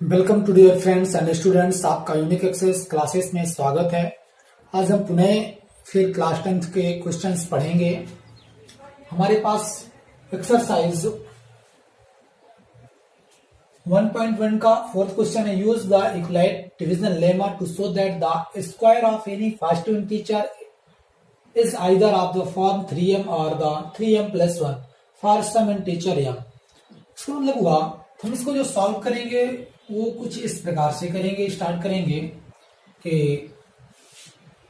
Welcome to dear friends and students, आपका unique access classes में स्वागत है। आज हम पुनः फिर क्लास 10th के क्वेश्चंस पढ़ेंगे। हमारे पास एक्सरसाइज 1.1 का फोर्थ क्वेश्चन है। Use the Euclid division lemma to show that the square of any positive integer is either of the form 3m और the 3m plus 1 for some integer m। इसका मतलब हुआ हम इसको जो सॉल्व करेंगे वो कुछ इस प्रकार से करेंगे। स्टार्ट करेंगे कि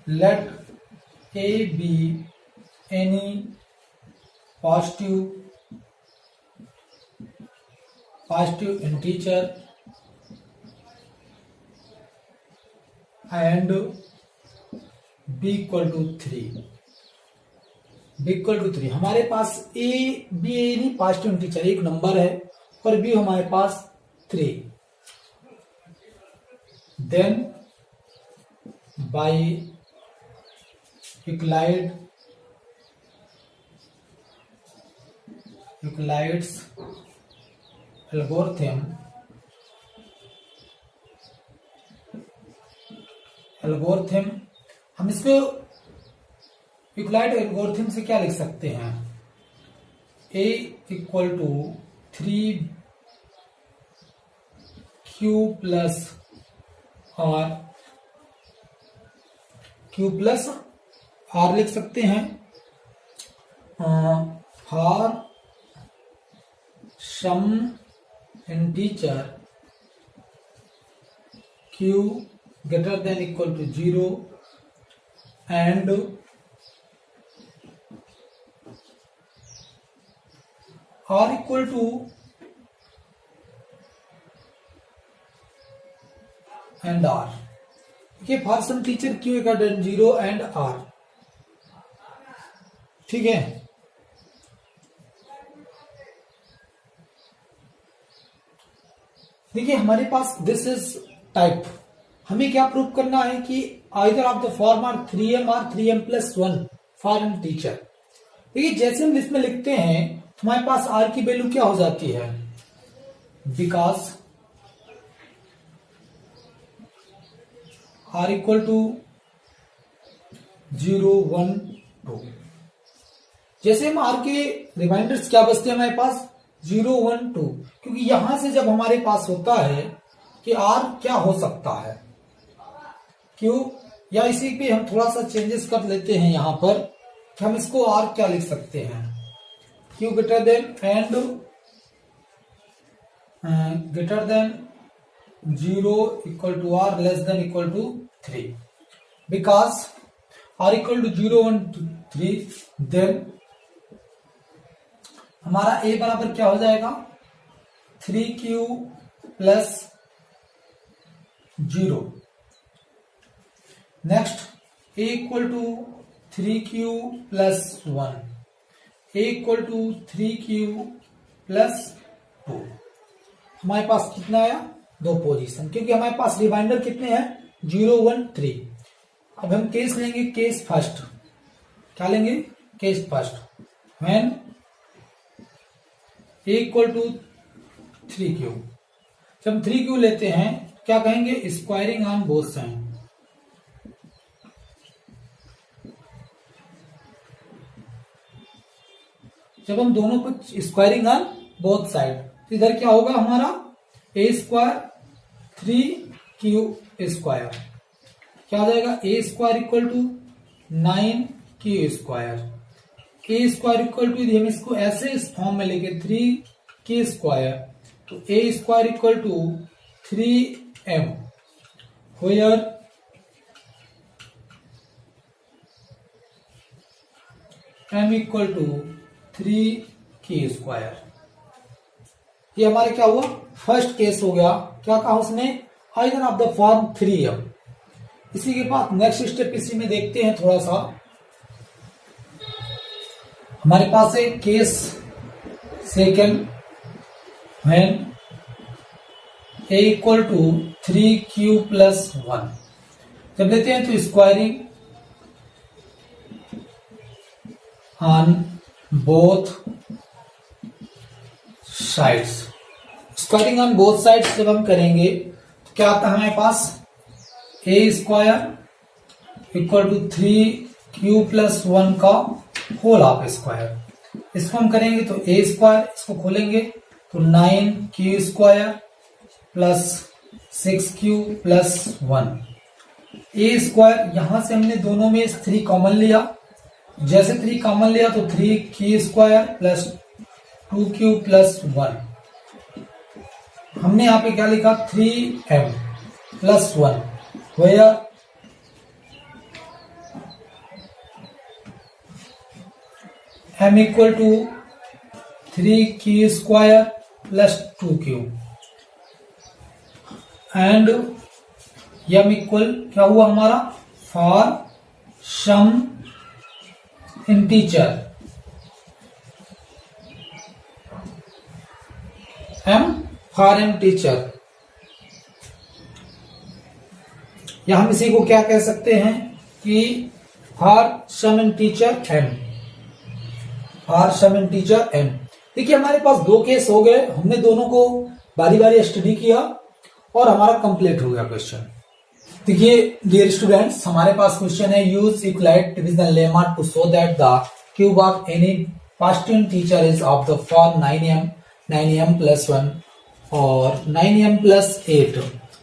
let a be any positive integer and b equal to 3। हमारे पास a be any positive integer एक नंबर है और बी हमारे पास 3। देन बाय यूक्लाइड्स एल्गोरिथम हम इसको यूक्लाइड एल्गोरिथम से क्या लिख सकते हैं? a equal to 3q plus r लिख सकते हैं for some integer q greater than equal to 0 and r equal to and r। ये for some integer q equal to 0 and r। ठीक है, देखिए हमारे पास दिस इज टाइप। हमें क्या प्रूव करना है कि either of the form are 3m और 3m plus 1 for an teacher. देखिए जैसे हम इसमें लिखते हैं हमारे पास r की वैल्यू क्या हो जाती है? Because r equal to 0 1 2। जैसे हम r के रिमाइंडर्स क्या बचते हैं हमारे पास 0 1 2, क्योंकि यहां से जब हमारे पास होता है कि r क्या हो सकता है, क्यों, या इसी पे हम थोड़ा सा चेंजेस कर लेते हैं यहां पर कि हम इसको r क्या लिख सकते हैं? q greater than and greater than 0 equal to r less than equal to 3। Because r equal to 0 1 3, then हमारा a बराबर क्या हो जाएगा? 3q plus 0। Next a equal to 3q plus 1, a equal to 3q plus 2। हमारे पास कितना आया? 2 position, क्योंकि हमारे पास रिमाइंडर कितने हैं? 0 1 3। अब हम केस लेंगे, केस फर्स्ट। क्या लेंगे? Case first. When a equal to 3q। जब हम 3q लेते हैं क्या कहेंगे? Squaring on both side. जब हम दोनों को स्क्वायरिंग ऑन बोथ साइड, तो इधर क्या होगा हमारा? a स्क्वायर 3q स्क्वायर क्या आ जाएगा? a square equal to 9q square. a square equal to, यदि हम इसको ऐसे इस फॉर्म में लेके 3k स्क्वायर, तो a square equal to 3m, where m equal to 3k square. ये हमारे क्या हुआ? फर्स्ट केस हो गया। क्या कहा उसने? Either of the form 3m। इसी के बाद नेक्स्ट स्टेप इसी में देखते हैं थोड़ा सा। हमारे पास है case second, when a equal to 3q plus 1। जब लेते हैं तो squaring on both sides, squaring on both sides जब हम करेंगे तो क्या आता है हमारे पास, a square equal to 3q plus 1 का होल हाफ स्क्वायर। इसको हम करेंगे तो ए स्क्वायर, इसको खोलेंगे तो 9q square plus 6q plus 1। ए स्क्वायर, यहां से हमने दोनों में 3 कॉमन लिया, जैसे 3 कॉमन लिया तो 3q square plus 2q plus 1। हमने यहां पे क्या लिखा, 3m plus 1, where m equal to 3q square plus 2q and m equal to हुआ हमारा, for some integer m for m integer, या हम इसी को क्या कह सकते हैं कि for some integer m, for some integer m। देखिए हमारे पास 2 केस हो गए, हमने दोनों को बारी बारी स्टडी किया और हमारा कंप्लीट हो गया क्वेश्चन। देखिए डियर स्टूडेंट्स, हमारे पास क्वेश्चन है, use Euclid division lemma to show that the cube of any past integer is of the form 9m plus 1 और 9m प्लस 8।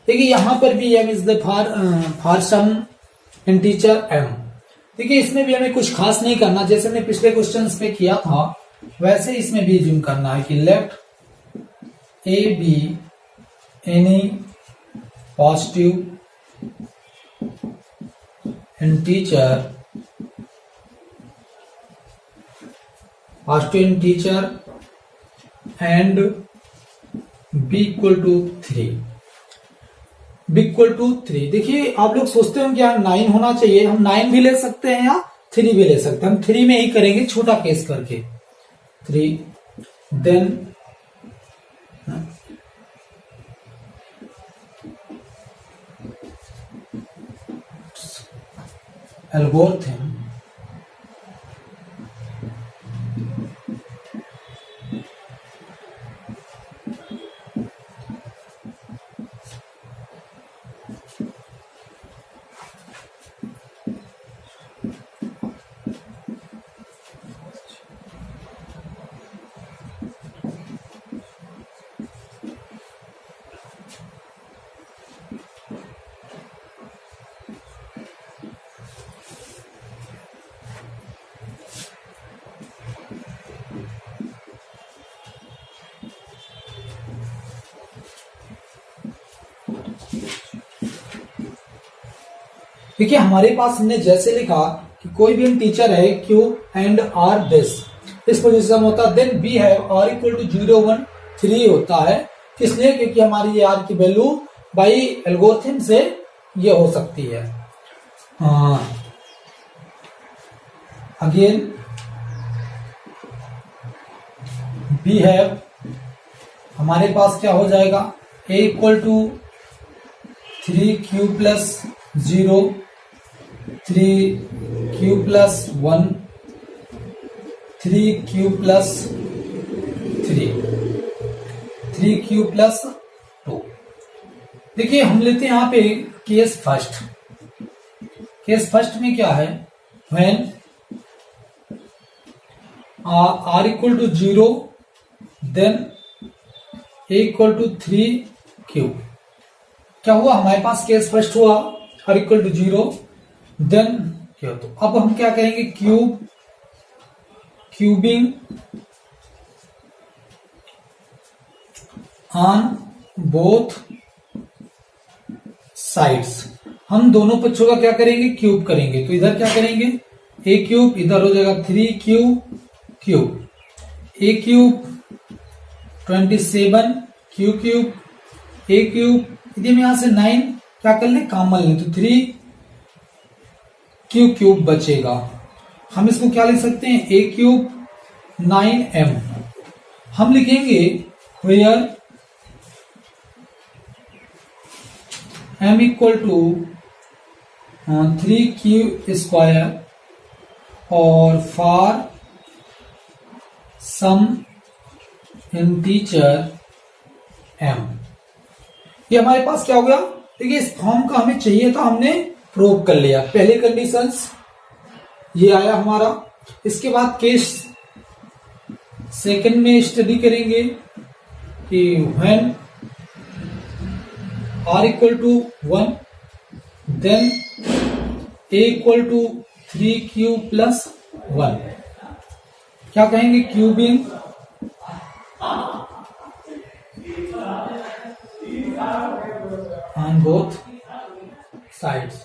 देखिए यहां पर भी m is the for some integer m। देखिए इसमें भी हमें कुछ खास नहीं करना, जैसे हमने पिछले क्वेश्चन पे किया था वैसे इसमें भी ज्यूम करना है कि let a be any positive integer and b equal to 3, b equal to 3। देखिए आप लोग सोचते हो कि यहाँ 9 होना चाहिए, हम 9 भी ले सकते हैं या 3 भी ले सकते हैं, हम 3 में ही करेंगे छोटा केस करके 3, देन एल्गोरिथम देखिए हमारे पास हमने जैसे लिखा कि कोई भी टीचर है क्यू एंड आर दिस, इस पोजीशन होता है, देन बी है आर इक्वल टू 0 1 3 होता है। इसलिए क्योंकि हमारी ये आर की वैल्यू बाई एल्गोरिथम से ये हो सकती है। अगेन बी है, हमारे पास क्या हो जाएगा, a equal to 3q plus 0 3q plus 1 3q plus 3 3q plus 2। देखिए हम लेते हैं यहां पे केस फर्स्ट। केस फर्स्ट में क्या है, when r equal to 0 then a equal to 3q। क्या हुआ हमारे पास, केस फर्स्ट हुआ r इक्वल टू 0 देन क्या, तो अब हम क्या करेंगे, क्यूबिंग ऑन बोथ साइड्स। हम दोनों पक्षों का क्या करेंगे, क्यूब करेंगे। तो इधर क्या करेंगे, ए क्यूब, इधर हो जाएगा 3q क्यूब, ए क्यूब 27 क्यू क्यूब ए क्यूब, यदि हम यहां से 9 क्या कर ले, कॉमन ले तो 3 क्यू क्यूब बचेगा। हम इसको क्या लिख सकते हैं, ए क्यूब 9m। हम लिखेंगे where m equal to 3q square और फॉर सम इंटीजर एम। ये हमारे पास क्या हो गया, देखिए इस फॉर्म का हमें चाहिए था, हमने प्रूव कर लिया। पहले कंडीशंस ये आया हमारा। इसके बाद केस सेकंड में स्टडी करेंगे कि when r equal to 1 then a equal to 3q plus 1। क्या कहेंगे, क्यूबिंग ऑन बोथ साइड्स।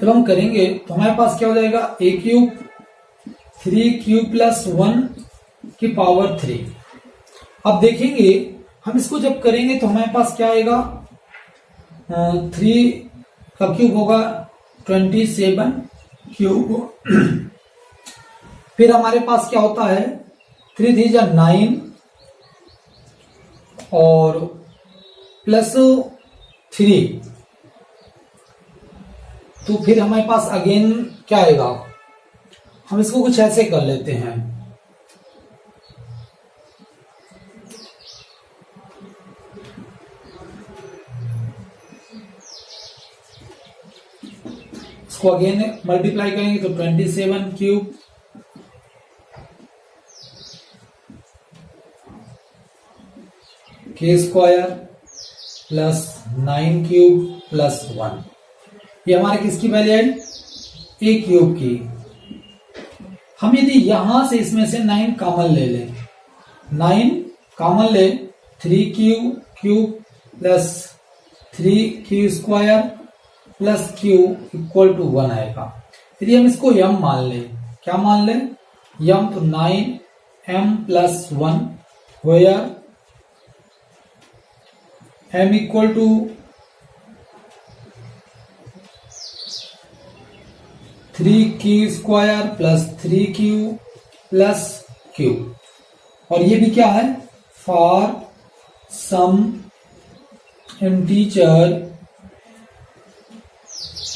जब हम करेंगे तो हमारे पास क्या हो जाएगा, a क्यूब 3q प्लस 1 की पावर 3। अब देखेंगे हम इसको जब करेंगे तो हमारे पास क्या आएगा, 3 का क्यूब होगा 27 क्यूब। फिर हमारे पास क्या होता है, 3 3 जा 9 और प्लस 3, तो फिर हमारे पास अगेन क्या आएगा, हम इसको कुछ ऐसे कर लेते हैं। इसको अगेन मल्टीप्लाई करेंगे तो 27 क्यूब के स्क्वायर प्लस 9 क्यूब प्लस 1। ये हमारे किसकी वैल्यू है, ए क्यूब की। हम यदि यहां से इसमें से 9 कॉमन ले लें, 9 कॉमन ले, 3 cube plus 3 q square plus q equal to 1 आएगा। यदि हम इसको यम मान लें, क्या मान लें, यम, तो 9m plus 1 where m equal to 3q square plus 3q plus q। और ये भी क्या है, फॉर सम इंटीजर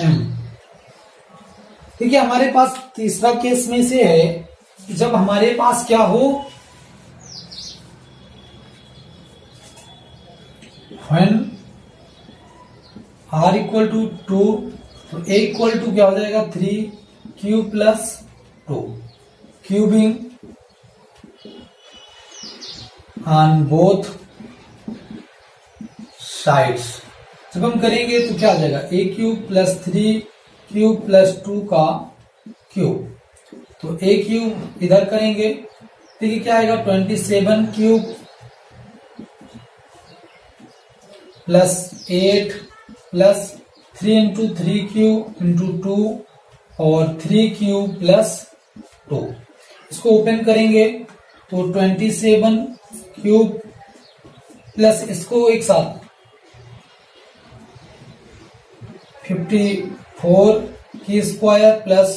m। ठीक है, हमारे पास तीसरा केस में से है कि जब हमारे पास क्या हो, when r इक्वल टू 2, तो a इक्वल टू क्या हो जाएगा, 3q plus 2, cubing on both sides. जब हम करेंगे तो क्या आ जाएगा, a cube plus 3q plus 2 का क्यूब, तो a क्यूब इधर करेंगे, देखिए क्या आएगा, 27 cube plus 8 plus 3 into 3q into 2 और 3q प्लस 2। इसको ओपन करेंगे तो 27 क्यूब प्लस इसको एक साथ 54 की स्क्वायर प्लस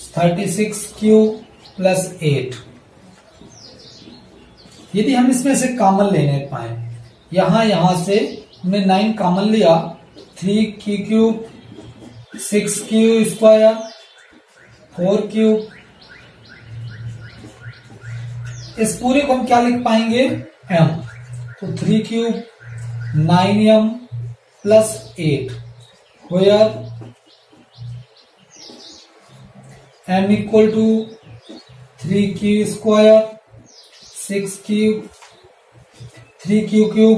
36 क्यूब प्लस 8। यदि हम इसमें से कॉमन लेने पाए, यहां से हमने 9 कॉमन लिया, 3q cube 6q square 4q, इस पूरे को हम क्या लिख पाएंगे, m, तो 3 cube 9m plus 8 where m equal to 3q square 3q cube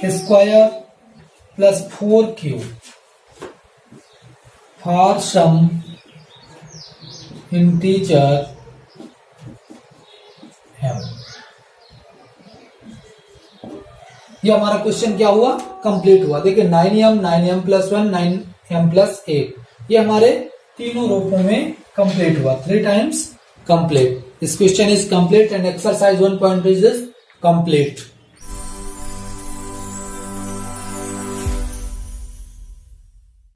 के square plus 4q for some integer m। ये हमारा क्वेश्चन क्या हुआ, कंप्लीट हुआ। देखिए 9m प्लस 1 9m प्लस 8, ये हमारे तीनों रूपों में कंप्लीट हुआ, 3 times complete. This question is complete and exercise 1.2 is complete.